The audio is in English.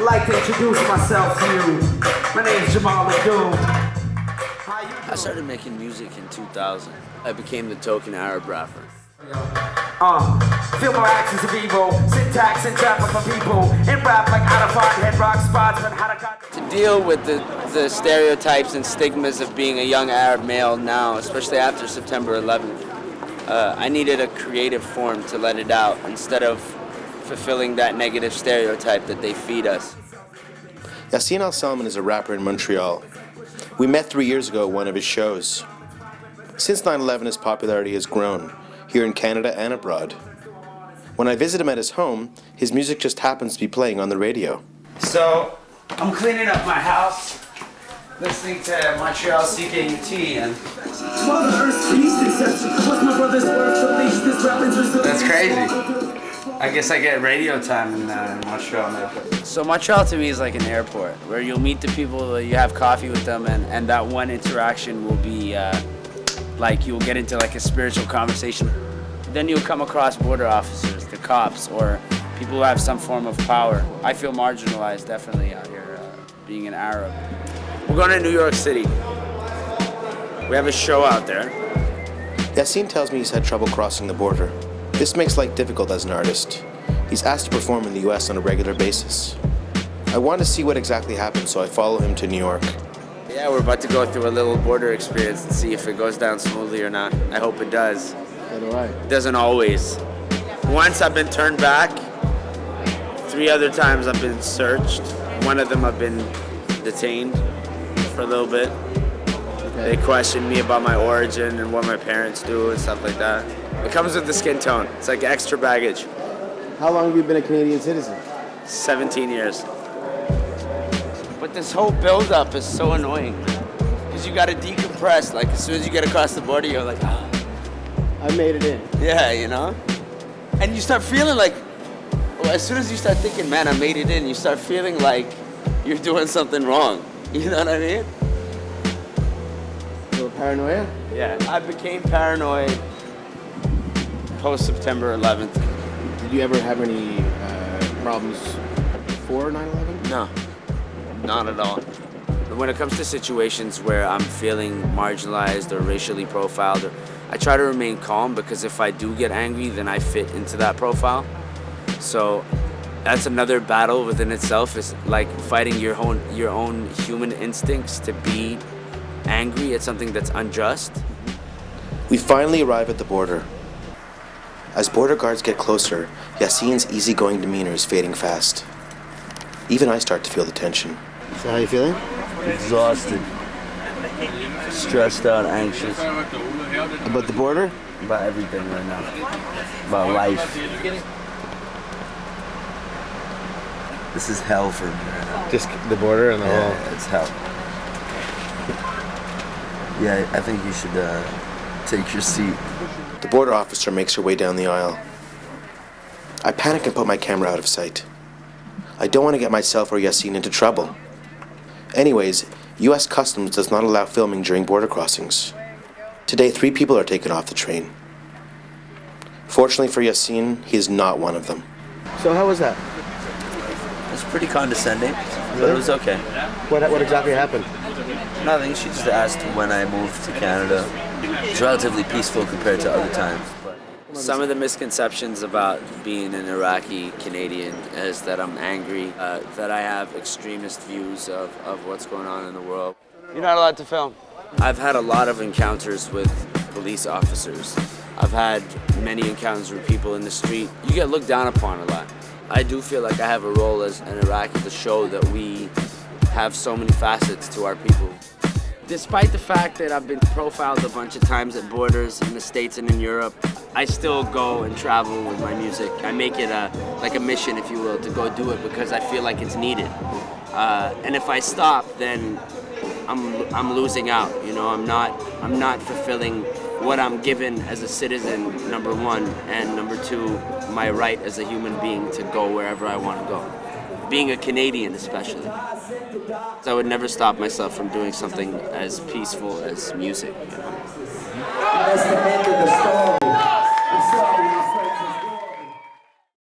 I'd like to introduce myself to you. My name is Jamal Ladoum. I started making music in 2000. I became the token Arab rapper. Feel more actions of evil, syntax and trapper for people, and rap like out-of-hard head rock spots, but how to deal with the stereotypes and stigmas of being a young Arab male now, especially after September 11th. I needed a creative form to let it out instead of fulfilling that negative stereotype that they feed us. Yassin Alsalman is a rapper in Montreal. We met 3 years ago at one of his shows. Since 9/11, his popularity has grown, here in Canada and abroad. When I visit him at his home, his music just happens to be playing on the radio. So, I'm cleaning up my house, listening to Montreal CKUT, and that's crazy. I guess I get radio time in Montreal now. So Montreal to me is like an airport, where you'll meet the people, you have coffee with them, and that one interaction will be like you'll get into like a spiritual conversation. Then you'll come across border officers, the cops, or people who have some form of power. I feel marginalized definitely out here, being an Arab. We're going to New York City. We have a show out there. Yassin tells me he's had trouble crossing the border. This makes life difficult as an artist. He's asked to perform in the US on a regular basis. I want to see what exactly happened, so I follow him to New York. Yeah, we're about to go through a little border experience and see if it goes down smoothly or not. I hope it does. So do I. It doesn't always. Once I've been turned back. 3 other times I've been searched. One of them I've been detained for a little bit. Okay. They questioned me about my origin and what my parents do and stuff like that. It comes with the skin tone. It's like extra baggage. How long have you been a Canadian citizen? 17 years. But this whole build-up is so annoying. Because you gotta decompress. Like, as soon as you get across the border, you're like, ah. I made it in. Yeah, you know? And you start feeling like, well, as soon as you start thinking, man, I made it in, you start feeling like you're doing something wrong. You know what I mean? A little paranoia? Yeah, I became paranoid post-September 11th. Did you ever have any problems before 9/11? No, not at all. When it comes to situations where I'm feeling marginalized or racially profiled, I try to remain calm, because if I do get angry, then I fit into that profile. So that's another battle within itself, is like fighting your own human instincts to be angry at something that's unjust. We finally arrive at the border. As border guards get closer, Yassin's easygoing demeanor is fading fast. Even I start to feel the tension. So how are you feeling? Exhausted, stressed out, anxious. About the border? About everything right now. About life. This is hell for me right now. Just the border and the whole... Yeah, it's hell. Yeah, I think you should take your seat. The border officer makes her way down the aisle. I panic and put my camera out of sight. I don't want to get myself or Yassin into trouble. Anyways, US Customs does not allow filming during border crossings. Today, 3 people are taken off the train. Fortunately for Yassin, he is not one of them. So how was that? It was pretty condescending, but it was okay. What exactly happened? Nothing, she just asked when I moved to Canada. It's relatively peaceful compared to other times. Some of the misconceptions about being an Iraqi-Canadian is that I'm angry, that I have extremist views of what's going on in the world. You're not allowed to film. I've had a lot of encounters with police officers. I've had many encounters with people in the street. You get looked down upon a lot. I do feel like I have a role as an Iraqi to show that we have so many facets to our people. Despite the fact that I've been profiled a bunch of times at borders in the States and in Europe, I still go and travel with my music. I make it like a mission, if you will, to go do it because I feel like it's needed. And if I stop, then I'm losing out. You know, I'm not fulfilling what I'm given as a citizen, number one, and number two, my right as a human being to go wherever I want to go. Being a Canadian especially. So I would never stop myself from doing something as peaceful as music, you know?